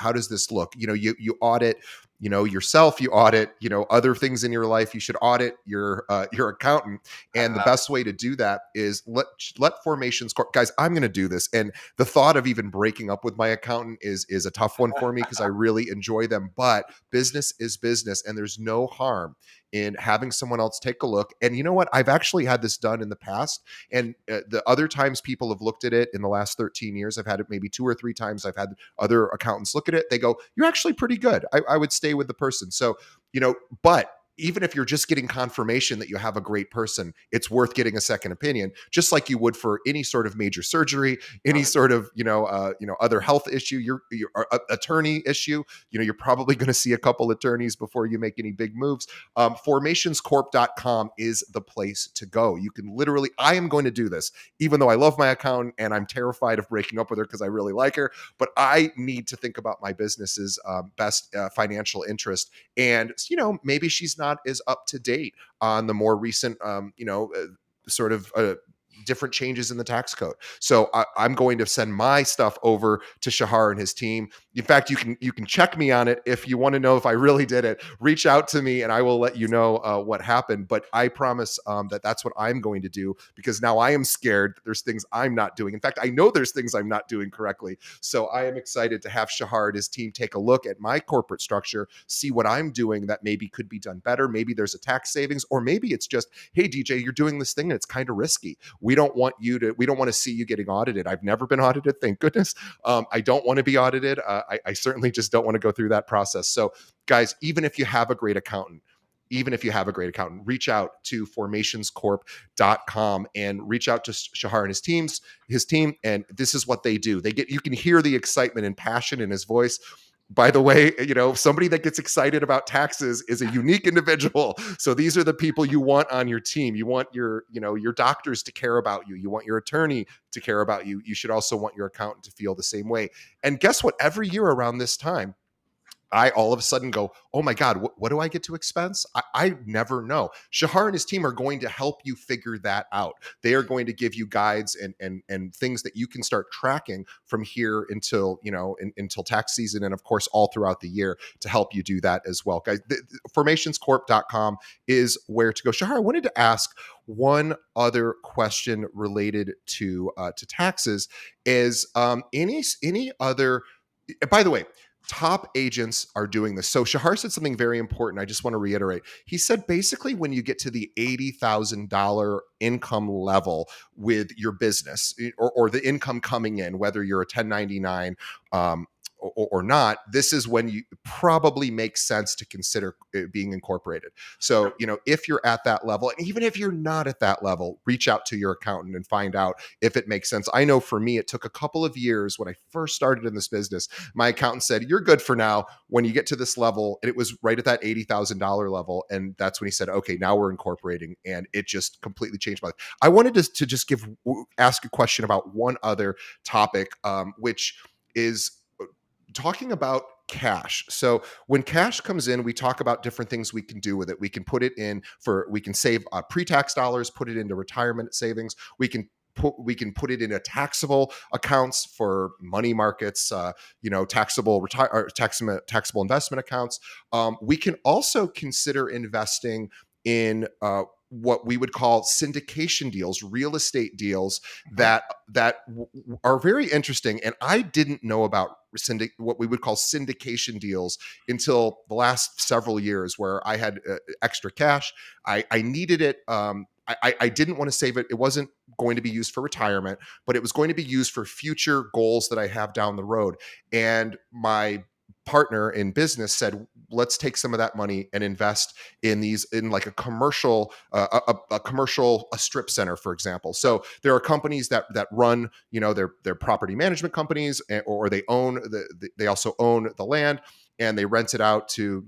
look? You audit, yourself, you audit, other things in your life. You should audit your accountant. I And the love it. best way to do that is let Formations Corp, guys, I'm going to do this. And the thought of even breaking up with my accountant is a tough one for me, because I really enjoy them. But business is business, and there's no harm in having someone else take a look. And you know what? I've actually had this done in the past. And the other times people have looked at it in the last 13 years, I've had it maybe 2 or 3 times. I've had other accountants look at it. They go, you're actually pretty good. I would stay with the person. So, but even if you're just getting confirmation that you have a great person, it's worth getting a second opinion, just like you would for any sort of major surgery, any Love it. sort of other health issue, your attorney issue. You're probably going to see a couple attorneys before you make any big moves. Formationscorp.com is the place to go. You can literally, I am going to do this, even though I love my accountant and I'm terrified of breaking up with her because I really like her, but I need to think about my business's best financial interest. And, maybe she's not as up to date on the more recent, sort of different changes in the tax code. So I'm going to send my stuff over to Shahar and his team. In fact, you can check me on it if you want to know if I really did it. Reach out to me and I will let you know what happened. But I promise that that's what I'm going to do, because now I am scared that there's things I'm not doing. In fact, I know there's things I'm not doing correctly. So I am excited to have Shahar and his team take a look at my corporate structure, see what I'm doing that maybe could be done better. Maybe there's a tax savings, or maybe it's just, hey, DJ, you're doing this thing and it's kind of risky. We don't want to see you getting audited. I've never been audited, thank goodness. I don't want to be audited. I certainly just don't want to go through that process. So, guys, even if you have a great accountant, reach out to formationscorp.com and reach out to Shahar and his team. And this is what they do. You can hear the excitement and passion in his voice. By the way, somebody that gets excited about taxes is a unique individual. So these are the people you want on your team. You want your doctors to care about you. You want your attorney to care about you. You should also want your accountant to feel the same way. And guess what? Every year around this time, I all of a sudden go, oh my God, what do I get to expense? I never know. Shahar and his team are going to help you figure that out. They are going to give you guides and things that you can start tracking from here until, until tax season. And of course, all throughout the year to help you do that as well. Guys, formationscorp.com is where to go. Shahar, I wanted to ask one other question related to taxes is any other, by the way, top agents are doing this. So Shahar said something very important. I just want to reiterate. He said basically when you get to the $80,000 income level with your business, or the income coming in, whether you're a 1099 or not, this is when you probably make sense to consider it being incorporated. So, if you're at that level, and even if you're not at that level, reach out to your accountant and find out if it makes sense. I know for me, it took a couple of years when I first started in this business. My accountant said, you're good for now. When you get to this level, and it was right at that $80,000 level. And that's when he said, okay, now we're incorporating. And it just completely changed my life. I wanted to just ask a question about one other topic, which is talking about cash. So when cash comes in, we talk about different things we can do with it. We can put it in we can save pre-tax dollars, put it into retirement savings. We can put it in a taxable accounts for money markets, taxable investment accounts. We can also consider investing in what we would call syndication deals, real estate deals that are very interesting. And I didn't know about what we would call syndication deals until the last several years, where I had extra cash. I needed it. I didn't want to save it. It wasn't going to be used for retirement, but it was going to be used for future goals that I have down the road. And my partner in business said, let's take some of that money and invest in like a commercial, a strip center, for example. So there are companies that run, their property management companies, or they also own the land, and they rent it out to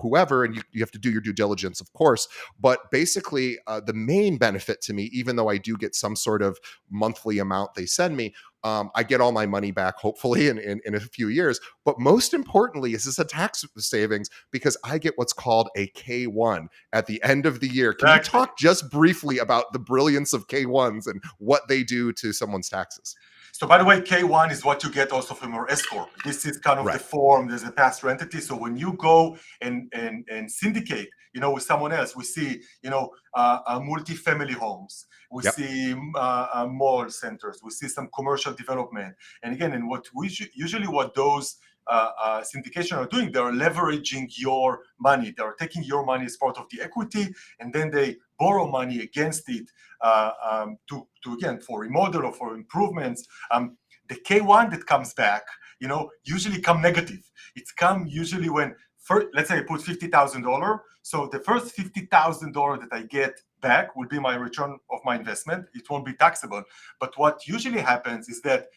whoever, and you have to do your due diligence, of course. But basically, the main benefit to me, even though I do get some sort of monthly amount they send me, I get all my money back, hopefully, in a few years. But most importantly, is this a tax savings, because I get what's called a K1 at the end of the year. Can you Exactly. talk just briefly about the brilliance of K1s and what they do to someone's taxes? So by the way, K1 is what you get also from your S corp. This is kind of the Right. form. There's a pass-through entity. So when you go and syndicate, with someone else, we see multi-family homes. We Yep. see mall centers. We see some commercial development. And again, and what usually what those syndication are doing, they're leveraging your money. They're taking your money as part of the equity, and then they borrow money against it to again, for remodel or for improvements. The K1 that comes back, usually come negative. It's come usually when first, let's say I put $50,000. So the first $50,000 that I get back will be my return of my investment. It won't be taxable. But what usually happens is that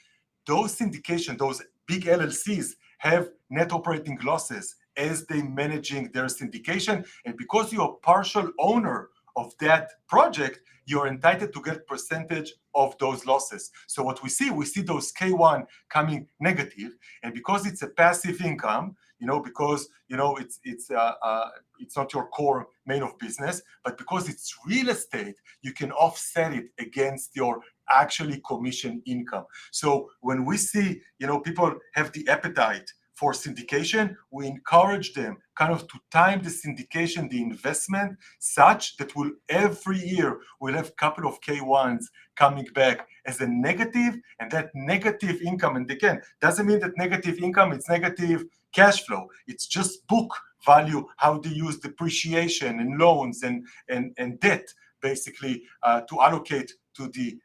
those syndication, those big LLCs have net operating losses as they managing their syndication. And because you're a partial owner of that project, you're entitled to get percentage of those losses. So what we see those K1 coming negative, and because it's a passive income, because it's not your core main of business, but because it's real estate, you can offset it against your actually commission income. So when we see, people have the appetite for syndication, we encourage them kind of to time the syndication, the investment, such that will every year we'll have a couple of K1s coming back as a negative, and that negative income, and again, doesn't mean that negative income, it's negative cash flow. It's just book value, how they use depreciation and loans and debt, basically, to allocate to the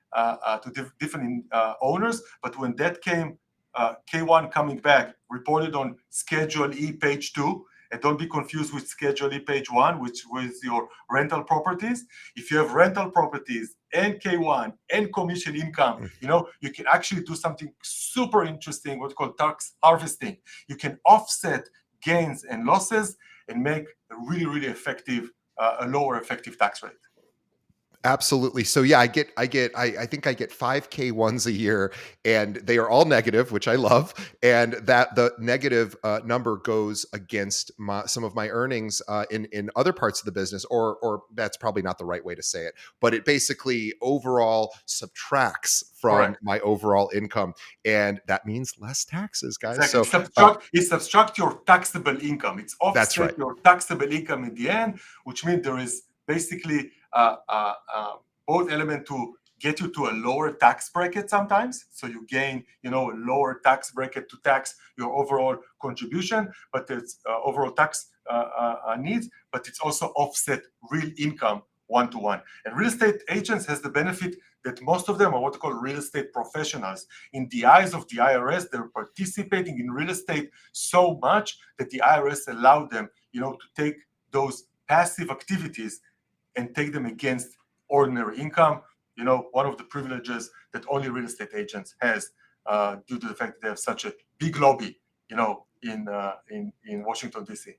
different owners. But when that came, K1 coming back, reported on Schedule E, page 2, and don't be confused with Schedule E, page 1, which was your rental properties. If you have rental properties and K1 and commission income, you can actually do something super interesting, what's called tax harvesting. You can offset gains and losses and make a really, really effective, a lower effective tax rate. Absolutely. So yeah, I think I get 5K1s a year, and they are all negative, which I love. And that the negative number goes against some of my earnings in other parts of the business, or that's probably not the right way to say it, but it basically overall subtracts from Correct. my overall income, and that means less taxes, guys. Exactly. So It subtract your taxable income. It's that's offset right. your taxable income in the end, which means there is basically both element to get you to a lower tax bracket sometimes. So you gain, a lower tax bracket to tax your overall contribution, but it's overall tax needs, but it's also offset real income one-to-one. And real estate agents has the benefit that most of them are what we call real estate professionals. In the eyes of the IRS, they're participating in real estate so much that the IRS allowed them, to take those passive activities and take them against ordinary income. One of the privileges that only real estate agents has, due to the fact that they have such a big lobby, in Washington D.C.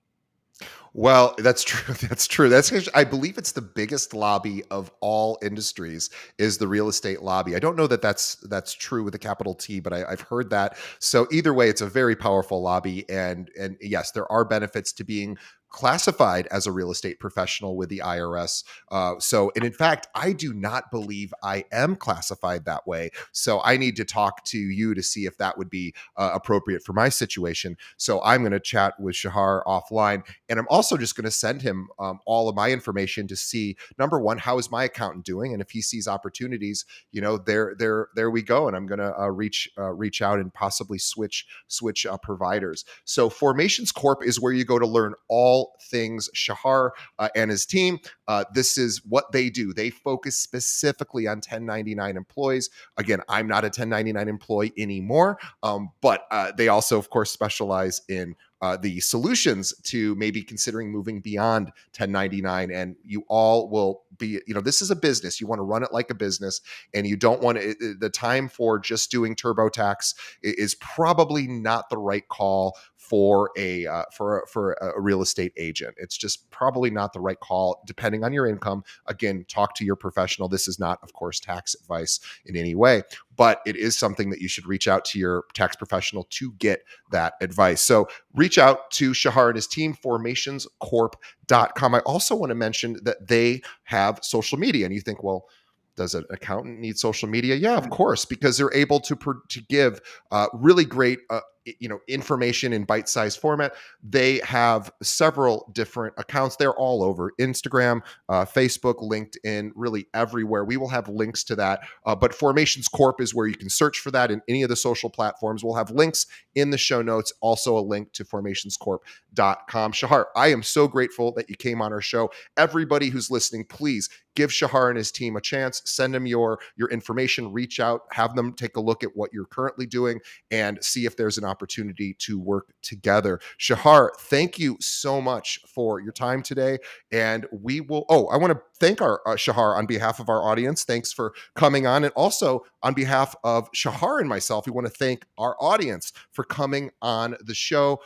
Well, that's true. That's true. I believe it's the biggest lobby of all industries is the real estate lobby. I don't know that that's true with a capital T, but I've heard that. So either way, it's a very powerful lobby, and yes, there are benefits to being classified as a real estate professional with the IRS. And in fact, I do not believe I am classified that way. So I need to talk to you to see if that would be appropriate for my situation. So I'm going to chat with Shahar offline, and I'm also just going to send him all of my information to see, number one, how is my accountant doing, and if he sees opportunities, there we go. And I'm going to reach out and possibly switch providers. So Formations Corp is where you go to learn all things Shahar and his team. This is what they do. They focus specifically on 1099 employees. Again, I'm not a 1099 employee anymore, but they also, of course, specialize in the solutions to maybe considering moving beyond 1099. And you all will be, this is a business. You want to run it like a business, and you don't want to, the time for just doing TurboTax is probably not the right call for for a real estate agent. It's just probably not the right call depending on your income. Again, talk to your professional. This is not, of course, tax advice in any way, but it is something that you should reach out to your tax professional to get that advice. So reach out to Shahar and his team, formationscorp.com. I also want to mention that they have social media, and you think, well, does an accountant need social media? Yeah, of course, because they're able to give really great information in bite-sized format. They have several different accounts. They're all over Instagram, Facebook, LinkedIn, really everywhere. We will have links to that. But Formations Corp is where you can search for that in any of the social platforms. We'll have links in the show notes, also a link to formationscorp.com. Shahar, I am so grateful that you came on our show. Everybody who's listening, please give Shahar and his team a chance. Send them your information, reach out, have them take a look at what you're currently doing, and see if there's an opportunity to work together. Shahar, thank you so much for your time today. And we will, I want to thank our Shahar on behalf of our audience. Thanks for coming on. And also on behalf of Shahar and myself, we want to thank our audience for coming on the show.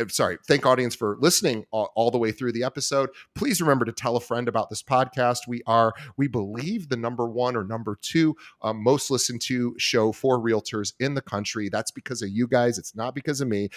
sorry, thank audience for listening all the way through the episode. Please remember to tell a friend about this podcast. We believe, the number one or number two most listened to show for realtors in the country. That's because of you guys. It's not because of me.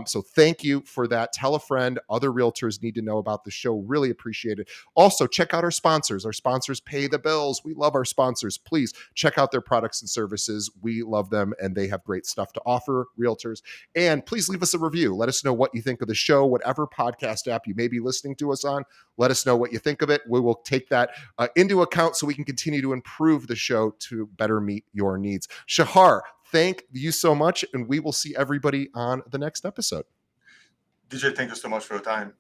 So thank you for that. Tell a friend. Other realtors need to know about the show. Really appreciate it. Also, check out our sponsors. Our sponsors pay the bills. We love our sponsors. Please check out their products and services. We love them, and they have great stuff to offer realtors. And please leave us a review. Let us know what you think of the show, whatever podcast app you may be listening to us on. Let us know what you think of it. We will take that into account so we can continue to improve the show to better meet your needs. Shahar, thank you so much, and we will see everybody on the next episode. DJ, thank you so much for your time.